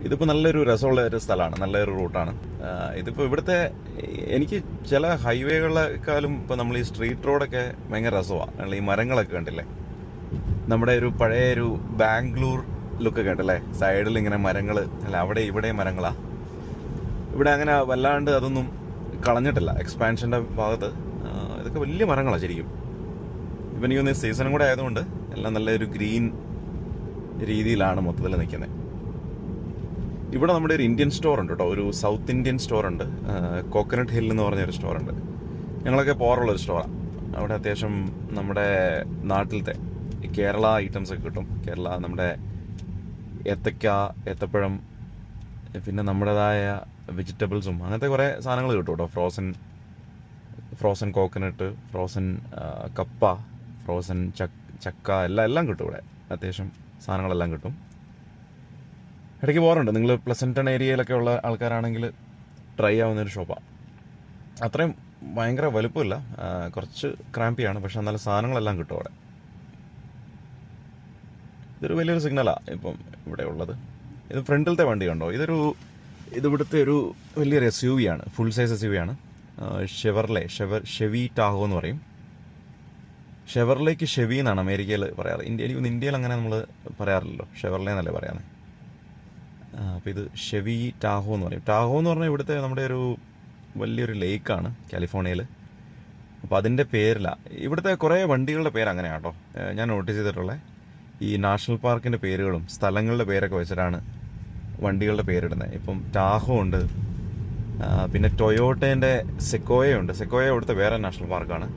ഇതിപ്പോൾ നല്ലൊരു രസമുള്ള ഒരു സ്ഥലമാണ്, നല്ലൊരു റൂട്ടാണ്. ഇതിപ്പോൾ ഇവിടുത്തെ എനിക്ക് ചില ഹൈവേകളെക്കാളും ഇപ്പോൾ നമ്മൾ ഈ സ്ട്രീറ്റ് റോഡൊക്കെ ഭയങ്കര രസമാണ്. ഈ മരങ്ങളൊക്കെ കണ്ടില്ലേ, നമ്മുടെ ഒരു പഴയ ഒരു ബാംഗ്ലൂർ ലുക്കൊക്കെ ഉണ്ടല്ലേ, സൈഡിൽ ഇങ്ങനെ മരങ്ങൾ, അല്ല അവിടെ ഇവിടെ മരങ്ങളാണ്. ഇവിടെ അങ്ങനെ വല്ലാണ്ട് അതൊന്നും കളഞ്ഞിട്ടില്ല എക്സ്പാൻഷൻ്റെ ഭാഗത്ത്. ഇതൊക്കെ വലിയ മരങ്ങളാണ് ശരിക്കും. ഇപ്പം എനിക്കൊന്ന് സീസണും കൂടെ ആയതുകൊണ്ട് എല്ലാം നല്ലൊരു ഗ്രീൻ രീതിയിലാണ് മൊത്തത്തിൽ നിൽക്കുന്നത്. ഇവിടെ നമ്മുടെ ഒരു ഇന്ത്യൻ സ്റ്റോർ ഉണ്ട് കേട്ടോ, ഒരു സൗത്ത് ഇന്ത്യൻ സ്റ്റോർ ഉണ്ട്, കോക്കനട്ട് ഹിൽ എന്ന് പറഞ്ഞൊരു സ്റ്റോറുണ്ട്. ഞങ്ങളൊക്കെ പോകാറുള്ളൊരു സ്റ്റോറാണ്. അവിടെ അത്യാവശ്യം നമ്മുടെ നാട്ടിലത്തെ കേരള ഐറ്റംസ് ഒക്കെ കിട്ടും. കേരള നമ്മുടെ ഏത്തക്ക, ഏത്തപ്പഴം, പിന്നെ നമ്മുടേതായ വെജിറ്റബിൾസും അങ്ങനത്തെ കുറേ സാധനങ്ങൾ കിട്ടും കേട്ടോ. ഫ്രോസൺ കോക്കനട്ട്, ഫ്രോസൺ കപ്പ, ഫ്രോസൺ ചക്ക എല്ലാം കിട്ടും ഇവിടെ. അത്യാവശ്യം സാധനങ്ങളെല്ലാം കിട്ടും. ഇടയ്ക്ക് പോകാറുണ്ട്. നിങ്ങൾ പ്ലസൻറ്റൺ ഏരിയയിലൊക്കെ ഉള്ള ആൾക്കാരാണെങ്കിൽ ട്രൈ ആവുന്നൊരു ഷോപ്പാണ്. അത്രയും ഭയങ്കര വലുപ്പമില്ല, കുറച്ച് ക്രാമ്പിയാണ്, പക്ഷെ എന്നാലും സാധനങ്ങളെല്ലാം കിട്ടും അവിടെ. ഇതൊരു വലിയൊരു സിഗ്നലാണ് ഇപ്പം ഇവിടെ ഉള്ളത്. ഇത് ഫ്രണ്ടിലത്തെ വണ്ടി കണ്ടോ, ഇതിവിടുത്തെ ഒരു വലിയൊരു SUV ആണ്, ഫുൾ സൈസ് SUV ആണ്. ഷെവി ടാഹോ എന്ന് പറയും. ഷെവർലേക്ക് ഷെവി എന്നാണ് അമേരിക്കയിൽ പറയാറ്. ഇന്ത്യയിൽ അങ്ങനെ നമ്മൾ പറയാറില്ലല്ലോ, ഷെവർലെ എന്നല്ലേ പറയാറ്. അപ്പോൾ ഇത് ഷെവി ടാഹോ എന്ന് പറയും. ടാഹോ എന്ന് പറഞ്ഞാൽ ഇവിടുത്തെ നമ്മുടെ ഒരു വലിയൊരു ലേക്കാണ് കാലിഫോർണിയയിൽ. അപ്പോൾ അതിൻ്റെ പേരിലാണ് ഇവിടുത്തെ കുറേ വണ്ടികളുടെ പേര് അങ്ങനെയാണ് കേട്ടോ. ഞാൻ നോട്ടീസ് ചെയ്തിട്ടുള്ളത് ഈ നാഷണൽ പാർക്കിൻ്റെ പേരുകളും സ്ഥലങ്ങളുടെ പേരൊക്കെ വെച്ചിട്ടാണ് വണ്ടികളുടെ പേരിടുന്നത്. ഇപ്പം ടാഹോ ഉണ്ട്, പിന്നെ ടൊയോട്ടേൻ്റെ സെക്കോയ ഉണ്ട്. സെക്കോയ ഇവിടുത്തെ വേറെ നാഷണൽ പാർക്കാണ്.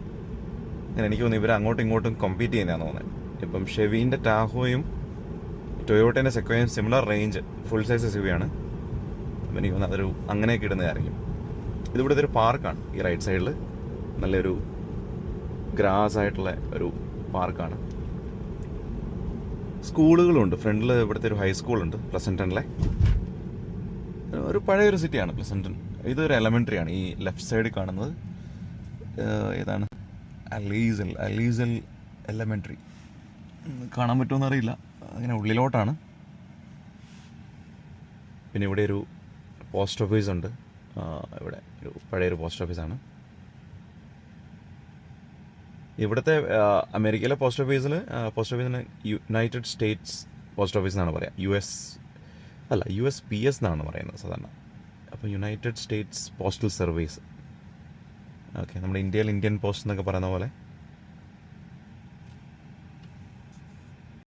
അങ്ങനെ എനിക്ക് തോന്നുന്നു ഇവർ അങ്ങോട്ടും ഇങ്ങോട്ടും കമ്പീറ്റ് ചെയ്യുന്നതാണെന്ന് തോന്നുന്നത്. ഇപ്പം ഷെവീൻ്റെ ടാഹോയും ടൊയോട്ടേൻ്റെ സെക്കോയും similar range full size SUV ആണ്. അപ്പം എനിക്ക് തോന്നുന്നു അതൊരു അങ്ങനെയൊക്കെ ഇടുന്നതായിരിക്കും. ഇതിവിടുത്തെ ഒരു പാർക്കാണ്. ഈ റൈറ്റ് സൈഡിൽ നല്ലൊരു ഗ്രാസ് ആയിട്ടുള്ള ഒരു പാർക്കാണ്. സ്കൂളുകളുണ്ട് ഫ്രണ്ടിൽ. ഇവിടുത്തെ ഒരു ഹൈസ്കൂളുണ്ട് പ്ലസൻറ്റണിലെ. ഒരു പഴയൊരു സിറ്റിയാണ് പ്ലസൻറ്റൺ. ഇതൊരു എലമെൻ്ററി ആണ്. ഈ ലെഫ്റ്റ് സൈഡിൽ കാണുന്നത് ഏതാണ്, അലീസൽ എലമെൻ്ററി. കാണാൻ പറ്റുമെന്ന് അറിയില്ല, അങ്ങനെ ഉള്ളിലോട്ടാണ്. പിന്നെ ഇവിടെ ഒരു പോസ്റ്റ് ഓഫീസ് ഉണ്ട്. ഇവിടെ ഒരു പഴയൊരു പോസ്റ്റ് ഓഫീസാണ്. ഇവിടുത്തെ അമേരിക്കയിലെ പോസ്റ്റ് ഓഫീസിന് യുണൈറ്റഡ് സ്റ്റേറ്റ്സ് പോസ്റ്റ് ഓഫീസ് എന്നാണ് പറയുക. USPS എന്നാണ് പറയുന്നത് സാധാരണ. അപ്പോൾ United States postal service. Okay, നമ്മുടെ ഇന്ത്യയിൽ ഇന്ത്യൻ പോസ്റ്റ് എന്നൊക്കെ പറയുന്ന പോലെ